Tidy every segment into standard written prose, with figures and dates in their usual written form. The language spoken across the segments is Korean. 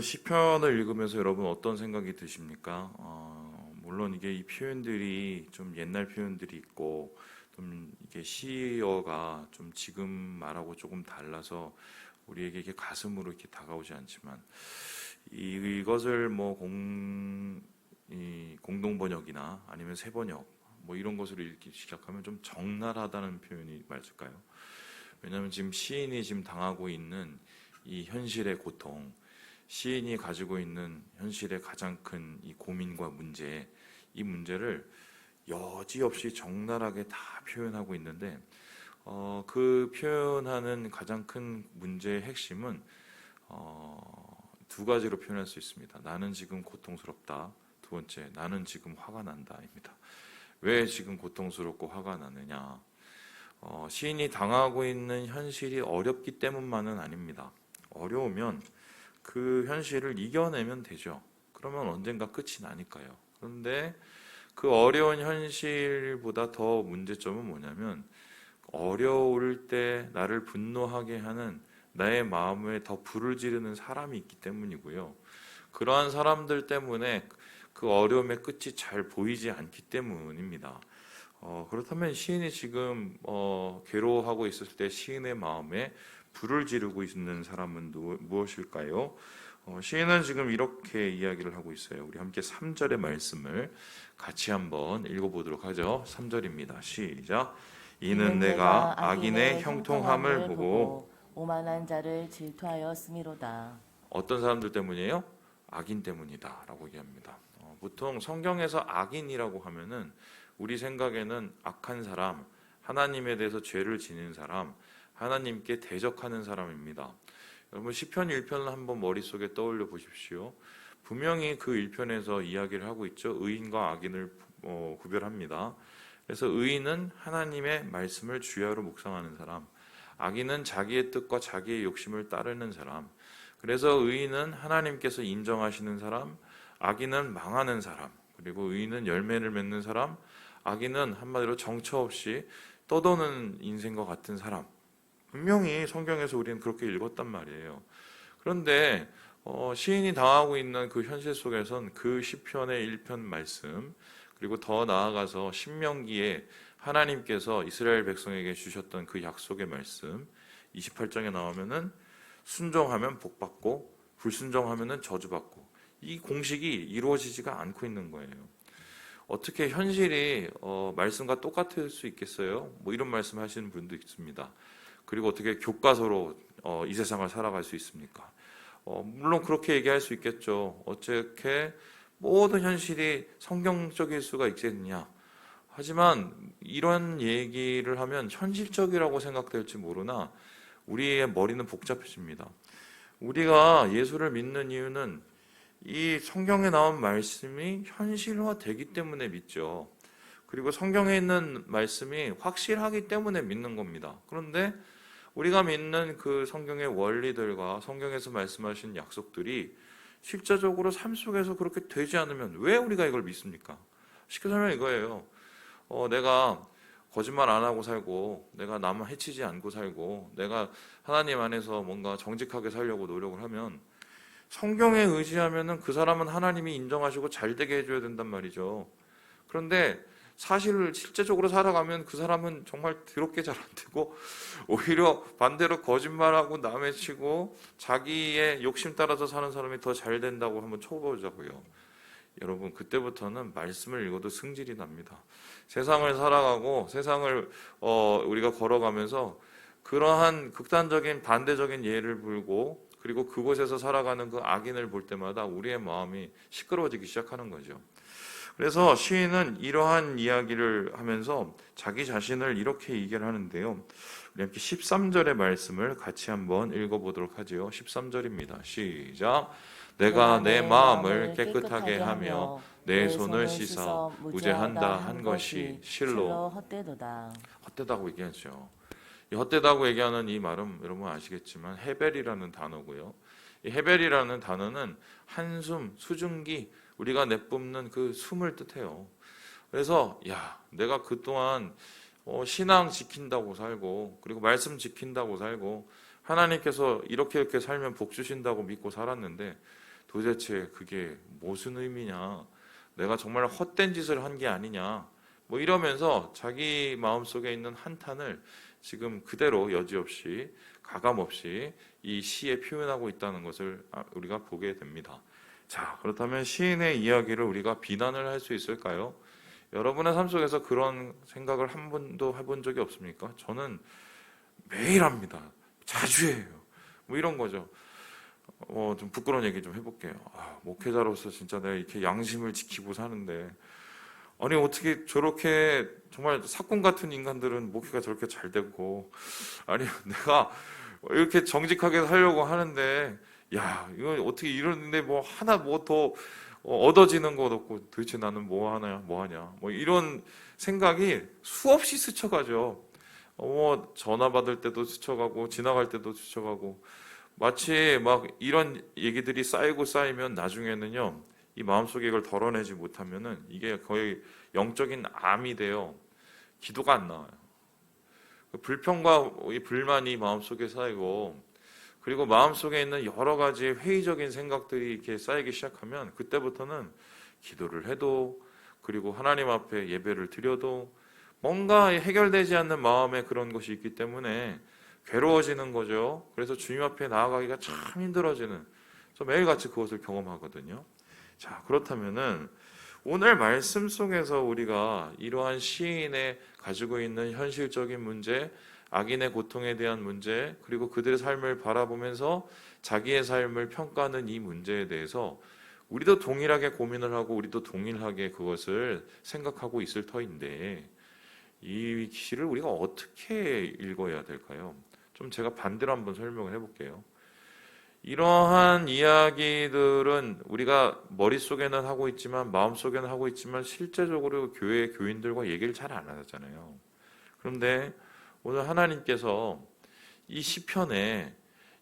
시편을 읽으면서 여러분 어떤 생각이 드십니까? 물론 이게 이 표현들이 좀 옛날 표현들이 있고 좀 이게 시어가 좀 지금 말하고 조금 달라서 우리에게 이게 가슴으로 이렇게 다가오지 않지만 이것을 뭐 공동 번역이나 아니면 새 번역 뭐 이런 것으로 읽기 시작하면 좀 적나라하다는 표현이 맞을까요? 왜냐하면 지금 시인이 지금 당하고 있는 이 현실의 고통, 시인이 가지고 있는 현실의 가장 큰 이 고민과 문제, 이 문제를 여지없이 적나라하게 다 표현하고 있는데 그 표현하는 가장 큰 문제의 핵심은 두 가지로 표현할 수 있습니다. 나는 지금 고통스럽다. 두 번째, 나는 지금 화가 난다입니다. 왜 지금 고통스럽고 화가 나느냐? 시인이 당하고 있는 현실이 어렵기 때문만은 아닙니다. 어려우면 그 현실을 이겨내면 되죠. 그러면 언젠가 끝이 나니까요. 그런데 그 어려운 현실보다 더 문제점은 뭐냐면 어려울 때 나를 분노하게 하는 나의 마음에 더 불을 지르는 사람이 있기 때문이고요. 그러한 사람들 때문에 그 어려움의 끝이 잘 보이지 않기 때문입니다. 그렇다면 시인이 지금 괴로워하고 있을 때 시인의 마음에 불을 지르고 있는 사람은 무엇일까요? 시인은 지금 이렇게 이야기를 하고 있어요. 우리 함께 3절의 말씀을 같이 한번 읽어보도록 하죠. 3절입니다. 시작. 이는 내가 악인의 형통함을 보고 오만한 자를 질투하였음이로다. 어떤 사람들 때문이에요? 악인 때문이다 라고 얘기합니다. 보통 성경에서 악인이라고 하면은 우리 생각에는 악한 사람, 하나님에 대해서 죄를 지는 사람, 하나님께 대적하는 사람입니다. 여러분 시편 1편을 한번 머릿속에 떠올려 보십시오. 분명히 그 1편에서 이야기를 하고 있죠. 의인과 악인을 구별합니다. 그래서 의인은 하나님의 말씀을 주야로 묵상하는 사람, 악인은 자기의 뜻과 자기의 욕심을 따르는 사람. 그래서 의인은 하나님께서 인정하시는 사람, 악인은 망하는 사람, 그리고 의인은 열매를 맺는 사람, 악인은 한마디로 정처 없이 떠도는 인생과 같은 사람. 분명히 성경에서 우리는 그렇게 읽었단 말이에요. 그런데 시인이 당하고 있는 그 현실 속에선 그 시편의 1편 말씀, 그리고 더 나아가서 신명기에 하나님께서 이스라엘 백성에게 주셨던 그 약속의 말씀 28장에 나오면은 순종하면 복받고 불순종하면은 저주받고, 이 공식이 이루어지지가 않고 있는 거예요. 어떻게 현실이 말씀과 똑같을 수 있겠어요? 뭐 이런 말씀 하시는 분도 있습니다. 그리고 어떻게 교과서로 이 세상을 살아갈 수 있습니까? 물론 그렇게 얘기할 수 있겠죠. 어떻게 모든 현실이 성경적일 수가 있겠느냐? 하지만 이런 얘기를 하면 현실적이라고 생각될지 모르나 우리의 머리는 복잡해집니다. 우리가 예수를 믿는 이유는 이 성경에 나온 말씀이 현실화되기 때문에 믿죠. 그리고 성경에 있는 말씀이 확실하기 때문에 믿는 겁니다. 그런데 우리가 믿는 그 성경의 원리들과 성경에서 말씀하신 약속들이 실제적으로 삶 속에서 그렇게 되지 않으면 왜 우리가 이걸 믿습니까? 쉽게 설명 이거예요. 내가 거짓말 안 하고 살고, 내가 남을 해치지 않고 살고, 내가 하나님 안에서 뭔가 정직하게 살려고 노력을 하면 성경에 의지하면은 그 사람은 하나님이 인정하시고 잘 되게 해줘야 된단 말이죠. 그런데 사실을 실제적으로 살아가면 그 사람은 정말 더럽게 잘 안 되고 오히려 반대로 거짓말하고 남의 치고 자기의 욕심 따라서 사는 사람이 더 잘 된다고 한번 쳐보자고요. 여러분 그때부터는 말씀을 읽어도 승질이 납니다. 세상을 살아가고 세상을 우리가 걸어가면서 그러한 극단적인 반대적인 예를 불고 그리고 그곳에서 살아가는 그 악인을 볼 때마다 우리의 마음이 시끄러워지기 시작하는 거죠. 그래서 시인은 이러한 이야기를 하면서 자기 자신을 이렇게 얘기를 하는데요. 우리 함께 13절의 말씀을 같이 한번 읽어보도록 하죠. 13절입니다. 시작. 내가 내 마음을 깨끗하게 하며 내 손을 씻어 무죄한다 한 것이 실로 헛되도다. 헛되다고 얘기하죠. 이 헛되다고 얘기하는 이 말은 여러분 아시겠지만 헤벨이라는 단어고요. 이 헤벨이라는 단어는 한숨, 수증기, 우리가 내뿜는 그 숨을 뜻해요. 그래서 내가 그동안 신앙 지킨다고 살고 그리고 말씀 지킨다고 살고 하나님께서 이렇게 살면 복 주신다고 믿고 살았는데 도대체 그게 무슨 의미냐? 내가 정말 헛된 짓을 한 게 아니냐? 뭐 이러면서 자기 마음속에 있는 한탄을 지금 그대로 여지없이 가감없이 이 시에 표현하고 있다는 것을 우리가 보게 됩니다. 자, 그렇다면 시인의 이야기를 우리가 비난을 할 수 있을까요? 여러분의 삶 속에서 그런 생각을 한 번도 해본 적이 없습니까? 저는 매일 합니다. 자주 해요. 뭐 이런 거죠. 좀 부끄러운 얘기 좀 해볼게요. 목회자로서 진짜 내가 이렇게 양심을 지키고 사는데, 아니 어떻게 저렇게 정말 사꾼 같은 인간들은 목회가 저렇게 잘 되고, 아니 내가 이렇게 정직하게 살려고 하는데, 야 이거 어떻게 이러는데 뭐 하나 뭐 더 얻어지는 것 없고 도대체 나는 뭐 하냐 뭐 이런 생각이 수없이 스쳐가죠. 전화 받을 때도 스쳐가고 지나갈 때도 스쳐가고, 마치 막 이런 얘기들이 쌓이고 쌓이면 나중에는요, 이 마음속에 이걸 덜어내지 못하면은 이게 거의 영적인 암이 돼요. 기도가 안 나와요. 그 불평과 이 불만이 마음속에 쌓이고, 그리고 마음속에 있는 여러 가지 회의적인 생각들이 이렇게 쌓이기 시작하면 그때부터는 기도를 해도, 그리고 하나님 앞에 예배를 드려도 뭔가 해결되지 않는 마음에 그런 것이 있기 때문에 괴로워지는 거죠. 그래서 주님 앞에 나아가기가 참 힘들어지는, 저 매일같이 그것을 경험하거든요. 자, 그렇다면은 오늘 말씀 속에서 우리가 이러한 시인의 가지고 있는 현실적인 문제, 악인의 고통에 대한 문제, 그리고 그들의 삶을 바라보면서 자기의 삶을 평가하는 이 문제에 대해서 우리도 동일하게 고민을 하고 우리도 동일하게 그것을 생각하고 있을 터인데, 이 시를 우리가 어떻게 읽어야 될까요? 좀 제가 반대로 한번 설명을 해볼게요. 이러한 이야기들은 우리가 머릿속에는 하고 있지만 마음속에는 하고 있지만 실제적으로 교회 교인들과 얘기를 잘 안 하잖아요. 그런데 오늘 하나님께서 이 시편에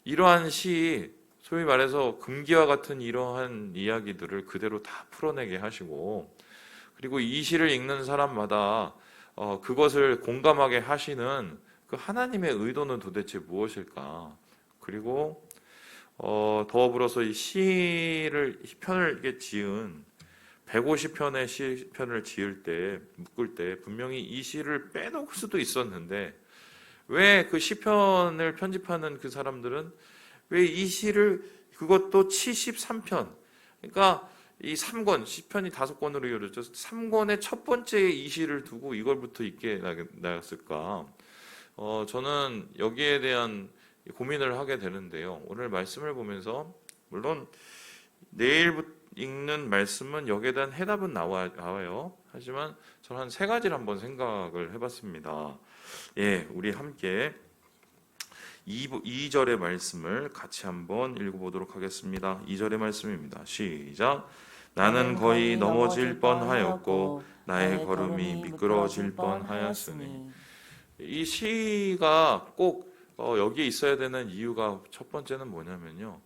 이러한 시, 소위 말해서 금기와 같은 이러한 이야기들을 그대로 다 풀어내게 하시고, 그리고 이 시를 읽는 사람마다 그것을 공감하게 하시는 그 하나님의 의도는 도대체 무엇일까? 그리고 더불어서 이 시편을 이렇게 지은 150편의 시편을 묶을 때 분명히 이 시를 빼놓을 수도 있었는데, 왜 그 시편을 편집하는 그 사람들은 왜 이 시를, 그것도 73편, 그러니까 이 3권, 시편이 5권으로 이루어져 3권의 첫 번째 이 시를 두고 이걸부터 읽게 나갔을까? 저는 여기에 대한 고민을 하게 되는데요. 오늘 말씀을 보면서 물론 내일 읽는 말씀은 여기에 대한 해답은 나와요. 하지만 저는 한 3가지를 한번 생각을 해봤습니다. 예, 우리 함께 2절의 말씀을 같이 한번 읽어보도록 하겠습니다. 2절의 말씀입니다. 시작. 나는 거의 넘어질 뻔하였고 나의 걸음이 미끄러질 뻔하였으니. 이 시가 꼭 여기에 있어야 되는 이유가 첫 번째는 뭐냐면요,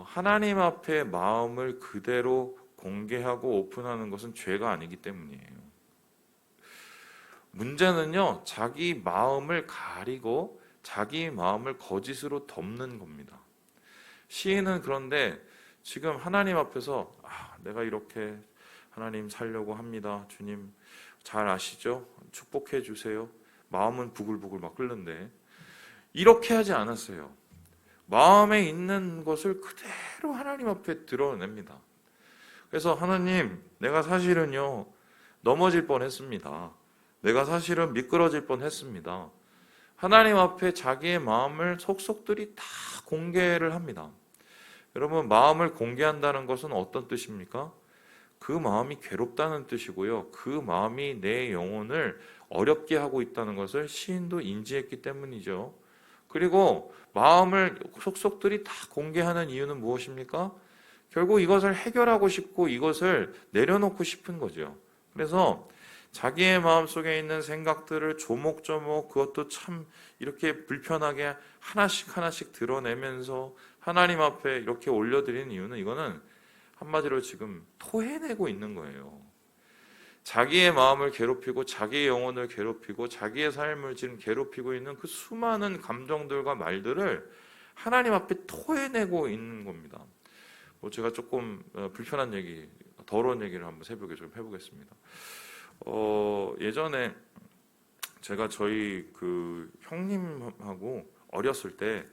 하나님 앞에 마음을 그대로 공개하고 오픈하는 것은 죄가 아니기 때문이에요. 문제는요, 자기 마음을 가리고 자기 마음을 거짓으로 덮는 겁니다. 시인은 그런데 지금 하나님 앞에서 내가 이렇게 하나님 살려고 합니다. 주님 잘 아시죠? 축복해 주세요. 마음은 부글부글 막 끓는데 이렇게 하지 않았어요. 마음에 있는 것을 그대로 하나님 앞에 드러냅니다. 그래서 하나님, 내가 사실은요 넘어질 뻔했습니다. 내가 사실은 미끄러질 뻔했습니다. 하나님 앞에 자기의 마음을 속속들이 다 공개를 합니다. 여러분, 마음을 공개한다는 것은 어떤 뜻입니까? 그 마음이 괴롭다는 뜻이고요. 그 마음이 내 영혼을 어렵게 하고 있다는 것을 시인도 인지했기 때문이죠. 그리고 마음을 속속들이 다 공개하는 이유는 무엇입니까? 결국 이것을 해결하고 싶고 이것을 내려놓고 싶은 거죠. 그래서 자기의 마음속에 있는 생각들을 조목조목, 그것도 참 이렇게 불편하게 하나씩 드러내면서 하나님 앞에 이렇게 올려드리는 이유는, 이거는 한마디로 지금 토해내고 있는 거예요. 자기의 마음을 괴롭히고 자기의 영혼을 괴롭히고 자기의 삶을 지금 괴롭히고 있는 그 수많은 감정들과 말들을 하나님 앞에 토해내고 있는 겁니다. 제가 조금 불편한 얘기, 더러운 얘기를 한번 새벽에 좀 해보겠습니다. 예전에 제가 저희 그 형님하고 어렸을 때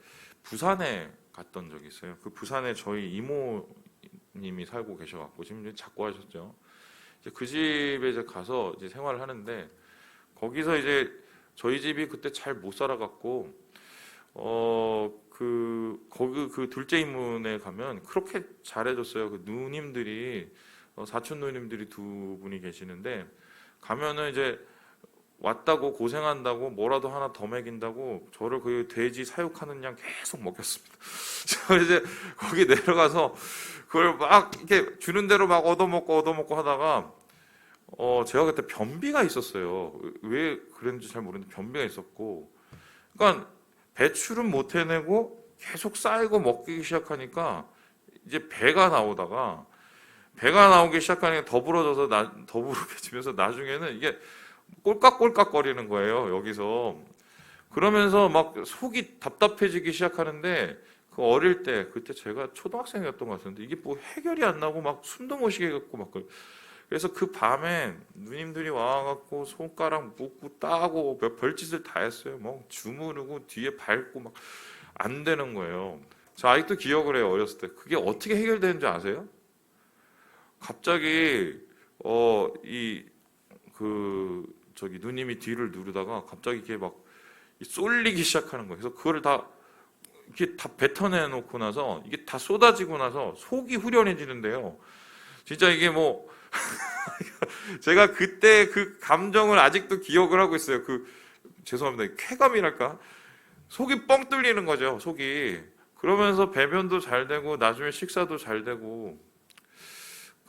부산에 갔던 적이 있어요. 그 부산에 저희 이모님이 살고 계셔갖고 지금 이제 작고하셨죠. 이제 그 집에 이제 가서 이제 생활을 하는데 거기서 이제 저희 집이 그때 잘 못 살아갖고 거기 그 둘째 이모네 가면 그렇게 잘해줬어요. 그 누님들이 사촌 누님들이 두 분이 계시는데 가면은 이제 왔다고 고생한다고 뭐라도 하나 더 먹인다고 저를 그 돼지 사육하는 양 계속 먹였습니다. 저 이제 거기 내려가서 그걸 막 이렇게 주는 대로 막 얻어먹고 하다가 제가 그때 변비가 있었어요. 왜 그랬는지 잘 모르는데 변비가 있었고, 그러니까 배출은 못 해내고 계속 쌓이고 먹기 시작하니까 이제 배가 나오기 시작하니까 더부룩해지면서 나중에는 이게 꼴깍꼴깍 거리는 거예요, 여기서. 그러면서 막 속이 답답해지기 시작하는데 그 어릴 때 그때 제가 초등학생이었던 것 같은데 이게 뭐 해결이 안 나고 막 숨도 못 쉬게 갖고 막 그래서 그 밤에 누님들이 와갖고 손가락 묶고 따고 몇 별짓을 다 했어요. 뭐 주무르고 뒤에 밟고 막 안 되는 거예요. 저 아직도 기억을 해요, 어렸을 때. 그게 어떻게 해결되는지 아세요? 갑자기 누님이 뒤를 누르다가 갑자기 이렇게 막 쏠리기 시작하는 거예요. 그래서 그거를 다 이렇게 다 뱉어내 놓고 나서 이게 다 쏟아지고 나서 속이 후련해지는데요. 진짜 이게 뭐 제가 그때 그 감정을 아직도 기억을 하고 있어요. 죄송합니다. 쾌감이랄까? 속이 뻥 뚫리는 거죠, 속이. 그러면서 배변도 잘 되고 나중에 식사도 잘 되고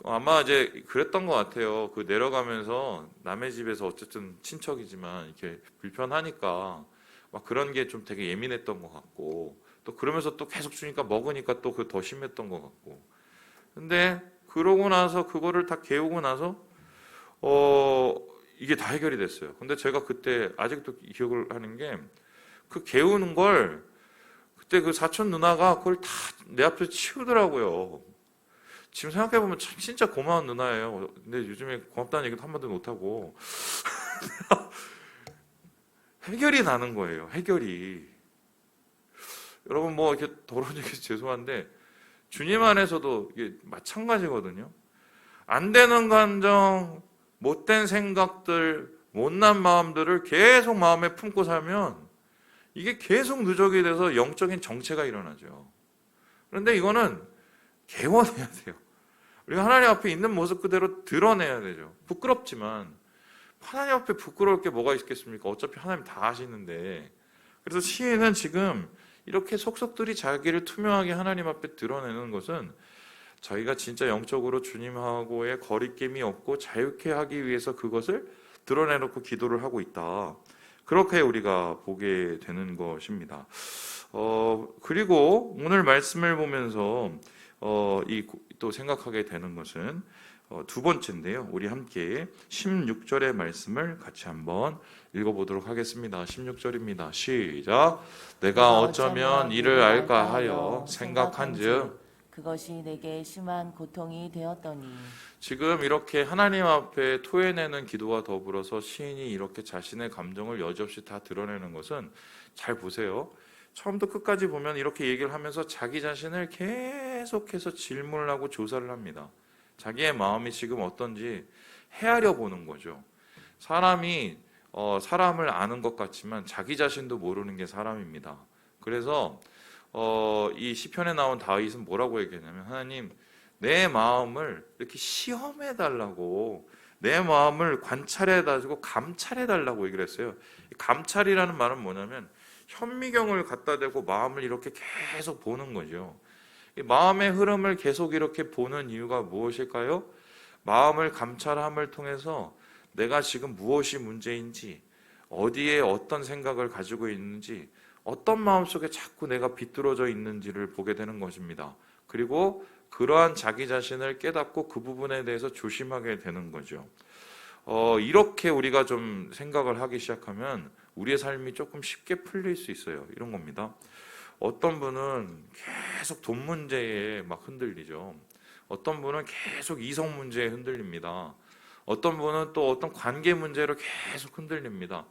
아마 이제 그랬던 것 같아요. 그 내려가면서 남의 집에서 어쨌든 친척이지만 이렇게 불편하니까 막 그런 게 좀 되게 예민했던 것 같고 또 그러면서 또 계속 주니까 먹으니까 또 그 더 심했던 것 같고. 근데 그러고 나서 그거를 다 개우고 나서 이게 다 해결이 됐어요. 근데 제가 그때 아직도 기억을 하는 게 그 개우는 걸 그때 그 사촌 누나가 그걸 다 내 앞에서 치우더라고요. 지금 생각해보면 참 진짜 고마운 누나예요. 근데 요즘에 고맙다는 얘기도 한마디도 못하고 해결이 나는 거예요. 해결이. 여러분 뭐 이렇게 더러운 얘기해서 죄송한데 주님 안에서도 이게 마찬가지거든요. 안 되는 감정, 못된 생각들, 못난 마음들을 계속 마음에 품고 살면 이게 계속 누적이 돼서 영적인 정체가 일어나죠. 그런데 이거는 개원해야 돼요. 우리가 하나님 앞에 있는 모습 그대로 드러내야 되죠. 부끄럽지만 하나님 앞에 부끄러울 게 뭐가 있겠습니까? 어차피 하나님 다 아시는데. 그래서 시인은 지금 이렇게 속속들이 자기를 투명하게 하나님 앞에 드러내는 것은 저희가 진짜 영적으로 주님하고의 거리낌이 없고 자유케 하기 위해서 그것을 드러내놓고 기도를 하고 있다. 그렇게 우리가 보게 되는 것입니다. 그리고 오늘 말씀을 보면서 또 생각하게 되는 것은 두 번째인데요. 우리 함께 16절의 말씀을 같이 한번 읽어보도록 하겠습니다. 16절입니다. 시작. 내가 어쩌면 이를 알까 하여 생각한즉 그것이 내게 심한 고통이 되었더니. 지금 이렇게 하나님 앞에 토해내는 기도와 더불어서 시인이 이렇게 자신의 감정을 여지없이 다 드러내는 것은 잘 보세요. 처음부터 끝까지 보면 이렇게 얘기를 하면서 자기 자신을 계속해서 질문을 하고 조사를 합니다. 자기의 마음이 지금 어떤지 헤아려 보는 거죠. 사람이 사람을 아는 것 같지만 자기 자신도 모르는 게 사람입니다. 그래서 이 시편에 나온 다윗은 뭐라고 얘기했냐면 하나님 내 마음을 이렇게 시험해 달라고 내 마음을 관찰해 가지고 감찰해 달라고 얘기를 했어요. 감찰이라는 말은 뭐냐면 현미경을 갖다 대고 마음을 이렇게 계속 보는 거죠. 이 마음의 흐름을 계속 이렇게 보는 이유가 무엇일까요? 마음을 감찰함을 통해서 내가 지금 무엇이 문제인지, 어디에 어떤 생각을 가지고 있는지, 어떤 마음속에 자꾸 내가 비뚤어져 있는지를 보게 되는 것입니다. 그리고 그러한 자기 자신을 깨닫고 그 부분에 대해서 조심하게 되는 거죠. 이렇게 우리가 좀 생각을 하기 시작하면 우리의 삶이 조금 쉽게 풀릴 수 있어요. 이런 겁니다. 어떤 분은 계속 돈 문제에 막 흔들리죠. 어떤 분은 계속 이성 문제에 흔들립니다. 어떤 분은 또 어떤 관계 문제로 계속 흔들립니다.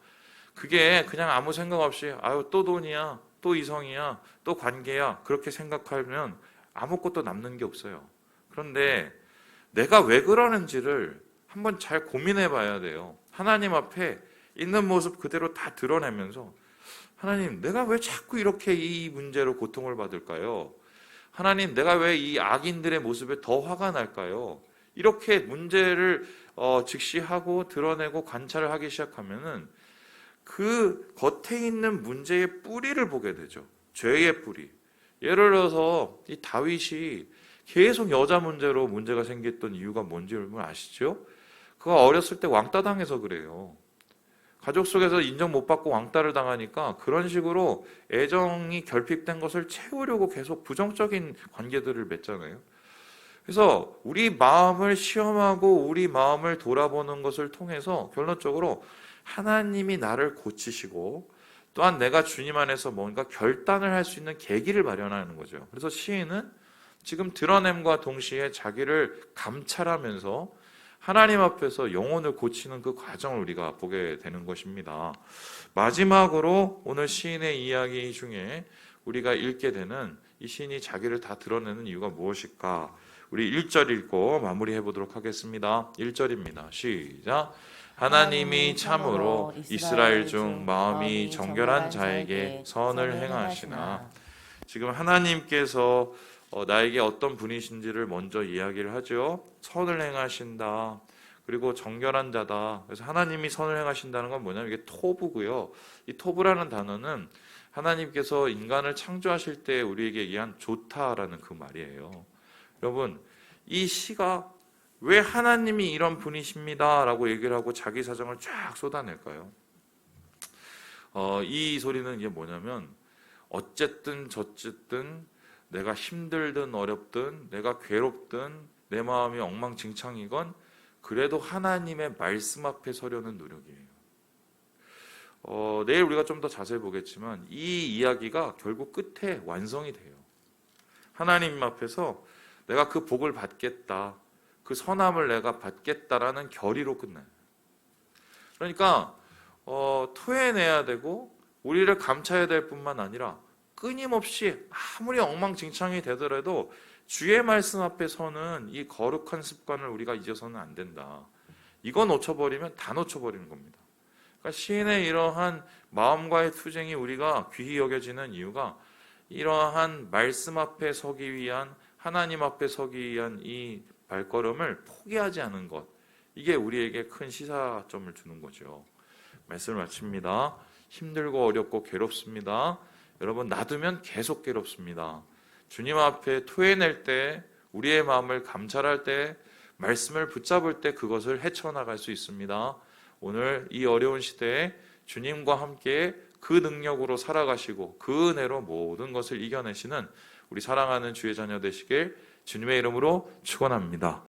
그게 그냥 아무 생각 없이 아유 또 돈이야, 또 이성이야, 또 관계야 그렇게 생각하면 아무것도 남는 게 없어요. 그런데 내가 왜 그러는지를 한번 잘 고민해 봐야 돼요. 하나님 앞에 있는 모습 그대로 다 드러내면서 하나님 내가 왜 자꾸 이렇게 이 문제로 고통을 받을까요? 하나님 내가 왜 이 악인들의 모습에 더 화가 날까요? 이렇게 문제를 직시하고 드러내고 관찰을 하기 시작하면은 그 겉에 있는 문제의 뿌리를 보게 되죠. 죄의 뿌리. 예를 들어서 이 다윗이 계속 여자 문제로 문제가 생겼던 이유가 뭔지 여러분 아시죠? 그가 어렸을 때 왕따 당해서 그래요. 가족 속에서 인정 못 받고 왕따를 당하니까 그런 식으로 애정이 결핍된 것을 채우려고 계속 부정적인 관계들을 맺잖아요. 그래서 우리 마음을 시험하고 우리 마음을 돌아보는 것을 통해서 결론적으로 하나님이 나를 고치시고 또한 내가 주님 안에서 뭔가 결단을 할 수 있는 계기를 마련하는 거죠. 그래서 시인은 지금 드러냄과 동시에 자기를 감찰하면서 하나님 앞에서 영혼을 고치는 그 과정을 우리가 보게 되는 것입니다. 마지막으로 오늘 시인의 이야기 중에 우리가 읽게 되는 이 시인이 자기를 다 드러내는 이유가 무엇일까? 우리 1절 읽고 마무리해 보도록 하겠습니다. 1절입니다. 시작. 하나님이 참으로 이스라엘 중 마음이 정결한 자에게 선을 행하시나. 지금 하나님께서 나에게 어떤 분이신지를 먼저 이야기를 하죠. 선을 행하신다. 그리고 정결한 자다. 그래서 하나님이 선을 행하신다는 건 뭐냐면 이게 토부고요. 이 토부라는 단어는 하나님께서 인간을 창조하실 때 우리에게 얘기한 좋다라는 그 말이에요. 여러분, 이 시가 왜 하나님이 이런 분이십니다 라고 얘기를 하고 자기 사정을 쫙 쏟아낼까요? 이 소리는 이게 뭐냐면 어쨌든 저쨌든 내가 힘들든 어렵든 내가 괴롭든 내 마음이 엉망진창이건 그래도 하나님의 말씀 앞에 서려는 노력이에요. 내일 우리가 좀 더 자세히 보겠지만 이 이야기가 결국 끝에 완성이 돼요. 하나님 앞에서 내가 그 복을 받겠다, 그 선함을 내가 받겠다라는 결의로 끝나요. 그러니까 토해내야 되고 우리를 감차해야 될 뿐만 아니라 끊임없이 아무리 엉망진창이 되더라도 주의 말씀 앞에 서는 이 거룩한 습관을 우리가 잊어서는 안 된다. 이거 놓쳐버리면 다 놓쳐버리는 겁니다. 그러니까 시인의 이러한 마음과의 투쟁이 우리가 귀히 여겨지는 이유가 이러한 말씀 앞에 서기 위한, 하나님 앞에 서기 위한 이 발걸음을 포기하지 않은 것, 이게 우리에게 큰 시사점을 주는 거죠. 말씀을 마칩니다. 힘들고 어렵고 괴롭습니다. 여러분, 놔두면 계속 괴롭습니다. 주님 앞에 토해낼 때, 우리의 마음을 감찰할 때, 말씀을 붙잡을 때 그것을 헤쳐나갈 수 있습니다. 오늘 이 어려운 시대에 주님과 함께 그 능력으로 살아가시고 그 은혜로 모든 것을 이겨내시는 우리 사랑하는 주의 자녀 되시길 주님의 이름으로 축원합니다.